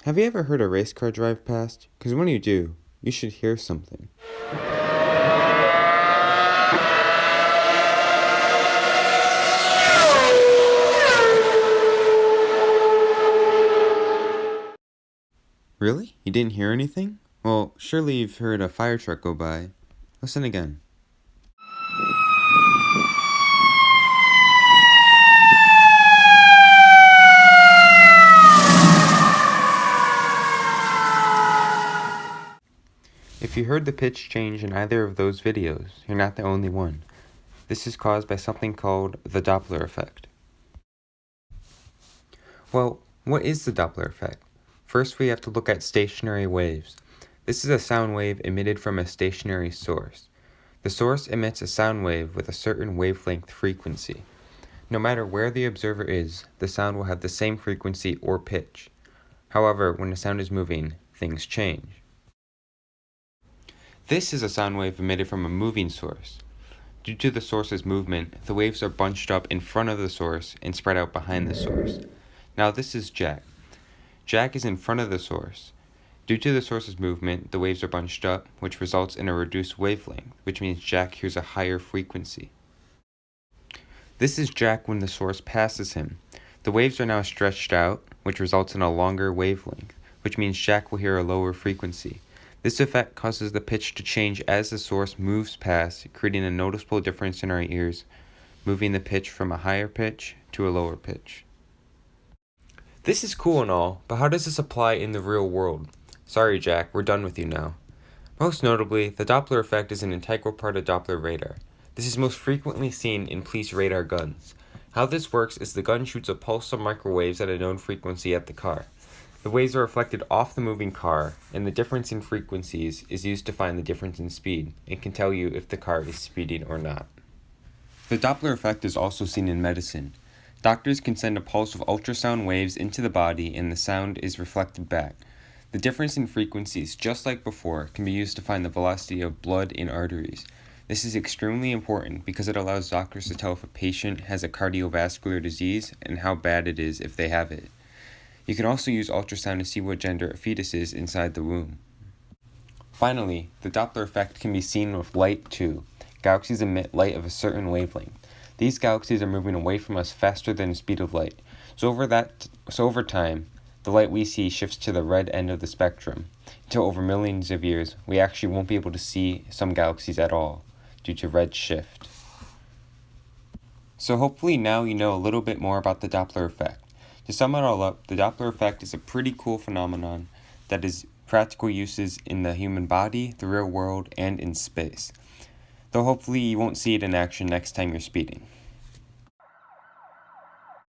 Have you ever heard a race car drive past? Because when you do, you should hear something. Really? You didn't hear anything? Well, surely you've heard a fire truck go by. Listen again. If you heard the pitch change in either of those videos, you're not the only one. This is caused by something called the Doppler effect. Well, what is the Doppler effect? First, we have to look at stationary waves. This is a sound wave emitted from a stationary source. The source emits a sound wave with a certain wavelength frequency. No matter where the observer is, the sound will have the same frequency or pitch. However, when the sound is moving, things change. This is a sound wave emitted from a moving source. Due to the source's movement, the waves are bunched up in front of the source and spread out behind the source. Now this is Jack. Jack is in front of the source. Due to the source's movement, the waves are bunched up, which results in a reduced wavelength, which means Jack hears a higher frequency. This is Jack when the source passes him. The waves are now stretched out, which results in a longer wavelength, which means Jack will hear a lower frequency. This effect causes the pitch to change as the source moves past, creating a noticeable difference in our ears, moving the pitch from a higher pitch to a lower pitch. This is cool and all, but how does this apply in the real world? Sorry, Jack, we're done with you now. Most notably, the Doppler effect is an integral part of Doppler radar. This is most frequently seen in police radar guns. How this works is the gun shoots a pulse of microwaves at a known frequency at the car. The waves are reflected off the moving car, and the difference in frequencies is used to find the difference in speed, and can tell you if the car is speeding or not. The Doppler effect is also seen in medicine. Doctors can send a pulse of ultrasound waves into the body, and the sound is reflected back. The difference in frequencies, just like before, can be used to find the velocity of blood in arteries. This is extremely important because it allows doctors to tell if a patient has a cardiovascular disease and how bad it is if they have it. You can also use ultrasound to see what gender a fetus is inside the womb. Finally, the Doppler effect can be seen with light too. Galaxies emit light of a certain wavelength. These galaxies are moving away from us faster than the speed of light. So over time, the light we see shifts to the red end of the spectrum, until over millions of years, we actually won't be able to see some galaxies at all, due to red shift. So hopefully now you know a little bit more about the Doppler effect. To sum it all up, the Doppler effect is a pretty cool phenomenon that has practical uses in the human body, the real world, and in space. Though hopefully you won't see it in action next time you're speeding.